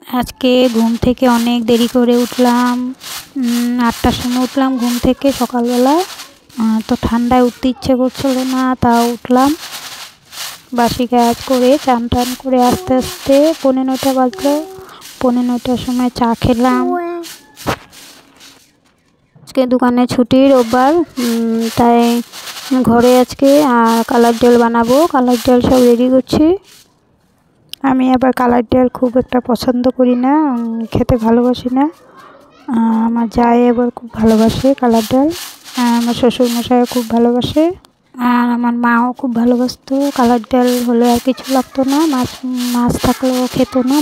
আজকে ঘুম থেকে অনেক দেরি করে উঠলাম। 8টার সময় উঠলাম ঘুম থেকে সকালবেলা। তো ঠান্ডায় উঠতে ইচ্ছে করছিল না, তাও উঠলাম। বাসি কাজ করে চান টান করে আস্তে আস্তে 9:45 বাজলো। 9:45টার সময় চা খেলাম। আজকে দোকানে ছুটি, রোববার, তাই ঘরে আজকে কালার জল বানাবো। কালার জল সব রেডি করছি। আমি আবার কালার জল খুব একটা পছন্দ করি না, খেতে ভালোবাসি না। আমার জামাই আবার খুব ভালোবাসে কালার ডাল, আমার শ্বশুরমশাইও খুব ভালোবাসে, আর আমার মাও খুব ভালোবাসতো। কালার ডাল হলে আর কিছু লাগতো না, মাছ থাকলেও খেত না,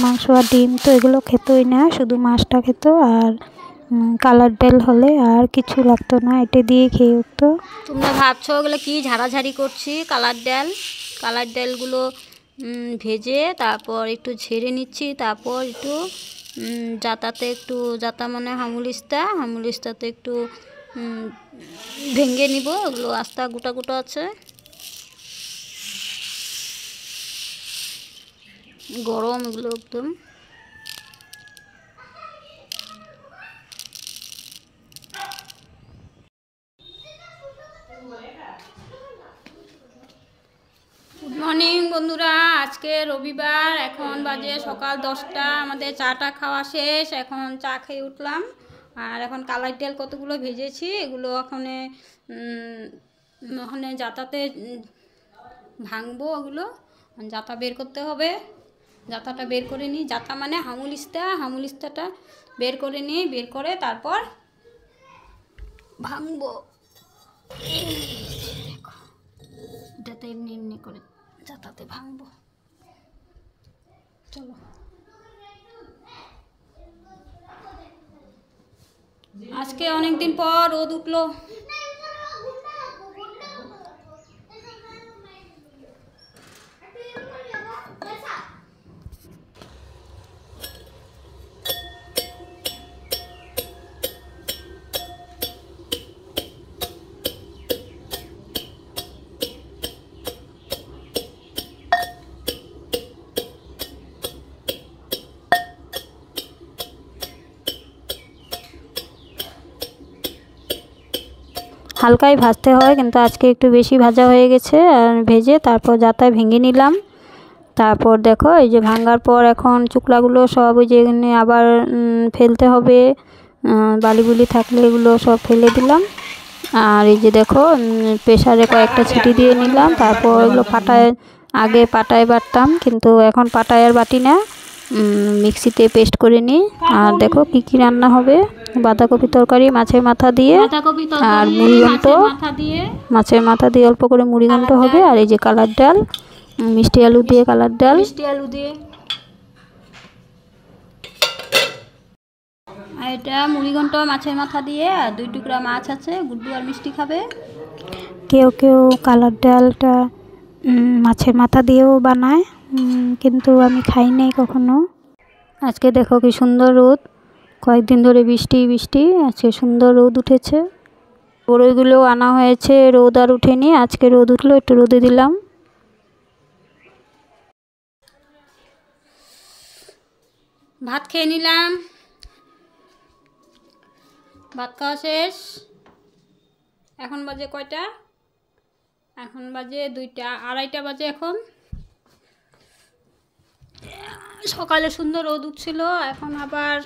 মাংস আর ডিম তো এগুলো খেতই না, শুধু মাছটা খেত। আর কালার ডাল হলে আর কিছু লাগতো না, এটা দিয়ে খেয়ে উঠতো। তোমরা ভাবছো ওগুলো কি ঝাড়াঝাড়ি করছি? কালার ডালগুলো ভেজে তারপর একটু ঝেড়ে নিচ্ছি, তারপর একটু জাতা মানে হামুলিস্তাতে একটু ভেঙে নিব। ওগুলো আস্তা গোটা গোটা আছে, গরম এগুলো একদম। গুড মর্নিং বন্ধুরা, আজকে রবিবার, এখন বাজে সকাল 10টা। আমাদের চাটা খাওয়া শেষ, এখন চা খেয়ে উঠলাম। আর এখন কালার ডাল কতগুলো ভেজেছি, এগুলো ওখানে জাতাতে ভাঙবো। ওগুলো জাতা বের করতে হবে, জাতাটা বের করে নিই। জাতা মানে হামুলিস্তাটা বের করে নিই, বের করে তারপর ভাঙবো। এটাতে এমনি এমনি করে জাতাতে ভাঙবো। চলো, আজকে অনেকদিন পর রোদ উঠলো। হালকাই ভাজতে হয়, কিন্তু আজকে একটু বেশি ভাজা হয়ে গেছে। আর ভেজে তারপর জাতায় ভেঙে নিলাম। তারপর দেখো, এই যে ভাঙার পর এখন চুকলাগুলো সব ওই যে এখানে আবার ফেলতে হবে, বালি থাকলে এগুলো সব ফেলে দিলাম। আর এই যে দেখো, প্রেসারে কয়েকটা সিটি দিয়ে নিলাম। তারপর এগুলো আগে পাটায় বাটতাম, কিন্তু এখন পাটায় আর বাটি না, মিক্সিতে পেস্ট করে নিই। আর দেখো কি কি রান্না হবে: বাঁধাকপি তরকারি মাছের মাথা দিয়ে, আর মুড়িঘণ্ট, মাছের মাথা দিয়ে অল্প করে মুড়িঘণ্ট হবে। আর এই যে কালার ডাল, মিষ্টি আলু দিয়ে কালার ডাল। আর এটা মুড়িঘণ্ট মাছের মাথা দিয়ে, আর 2 টুকরা মাছ আছে, গুড্ডু আর মিষ্টি খাবে। কেউ কেউ কালার ডালটা মাছের মাথা দিয়েও বানায়, কিন্তু আমি খাই নাই কখনো। আজকে দেখো কি সুন্দর রোদ, কয়েকদিন ধরে বৃষ্টি, আজকে সুন্দর রোদ উঠেছে। বড়ইগুলো আনা হয়েছে, রোদ আর উঠেনি, আজকে রোদ উঠলো, একটু রোদে দিলাম। ভাত খেয়ে নিলাম, ভাত খাওয়া শেষ। এখন বাজে কয়টা? এখন বাজে 2টা, 2:30 বাজে এখন। সকালে সুন্দর রোদ উঠছিল, এখন আবার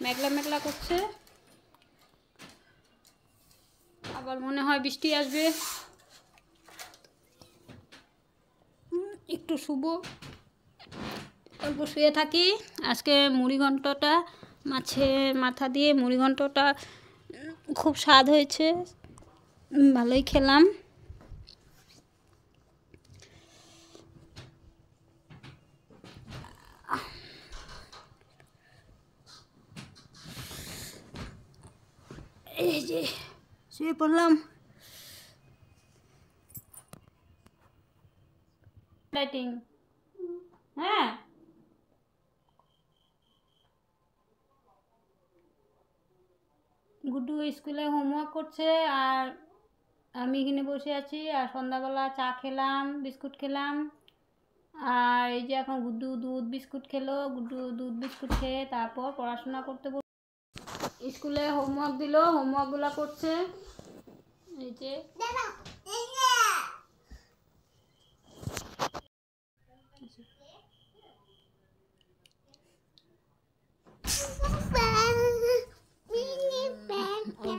মেঘলা মেঘলা করছে, আবার মনে হয় বৃষ্টি আসবে। একটু অল্প শুয়ে থাকি। আজকে মুড়িঘণ্টটা, মাছের মাথা দিয়ে মুড়িঘণ্টটা খুব স্বাদ হয়েছে, ভালোই খেলাম। এই যে শুয়ে পড়লাম। হ্যাঁ, গুড্ডু স্কুলে হোমওয়ার্ক করছে, আর আমি এখানে বসে আছি। আর সন্ধ্যাবেলা চা খেলাম, বিস্কুট খেলাম। আর এই যে এখন গুড্ডু দুধ বিস্কুট খেলো। গুড্ডু দুধ বিস্কুট খেয়ে তারপর পড়াশোনা করতে বসলো। স্কুলে হোমওয়ার্ক দিল, হোমওয়ার্কগুলো করছে। এই যে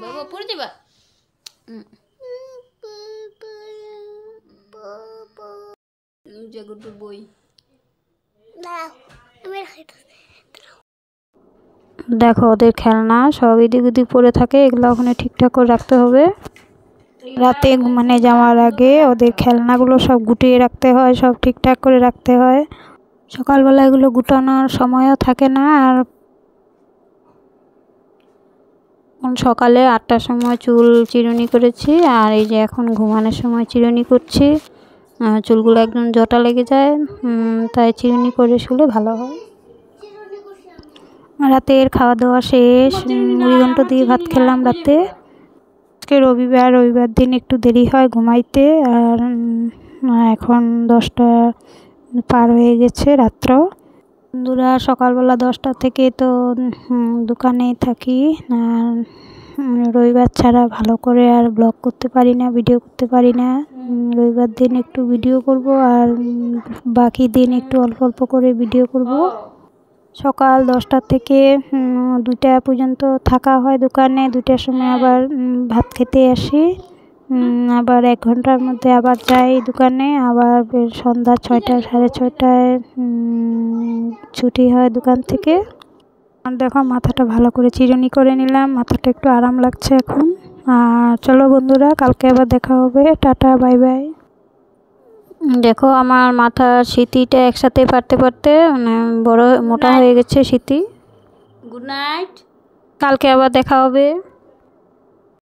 বাবা পড়ে যাবা। যে গুড্ডুর বই দেখো ওদের খেলনা সব এদিক ওদিক পড়ে থাকে, এগুলো ওখানে ঠিকঠাক করে রাখতে হবে। রাতে ঘুমানে যাওয়ার আগে ওদের খেলনাগুলো সব গুটিয়ে রাখতে হয়, সব ঠিকঠাক করে রাখতে হয়। সকালবেলা এগুলো গুটানোর সময়ও থাকে না। আর সকালে 8টার সময় চুল চিরুনি করেছি, আর এই যে এখন ঘুমানোর সময় চিরুনি করছি। চুলগুলো একদম জটা লেগে যায়, তাই চিরুনি করে শুলে ভালো হয়। রাতের খাওয়া দাওয়া শেষ, মুড়িঘণ্ট দিয়ে ভাত খেলাম রাতে। আজকে রবিবার দিন একটু দেরি হয় ঘুমাইতে। আর এখন 10টা পার হয়ে গেছে রাত্র। বন্ধুরা সকালবেলা 10টা থেকে তো দোকানেই থাকি। আর রবিবার ছাড়া ভালো করে আর ব্লগ করতে পারি না, ভিডিও করতে পারি না। রবিবার দিন একটু ভিডিও করব, আর বাকি দিন একটু অল্প অল্প করে ভিডিও করব। সকাল 10টা থেকে 2টা পর্যন্ত থাকা হয় দোকানে। 2টার সময় আবার ভাত খেতে আসি। আবার 1 ঘন্টার মধ্যে আবার যাই দোকানে। আবার সন্ধ্যা 6টা 6:30টায় ছুটি হয় দোকান থেকে। আর দেখো মাথাটা ভালো করে চিরুনি করে নিলাম, মাথাটা একটু আরাম লাগছে এখন। আর চলো বন্ধুরা, কালকে আবার দেখা হবে। Tata, bye bye. দেখো আমার মাথার সিঁথিটা একসাথে পারতে পারতে বড় মোটা হয়ে গেছে সিঁথি। Good night. কালকে আবার দেখা হবে।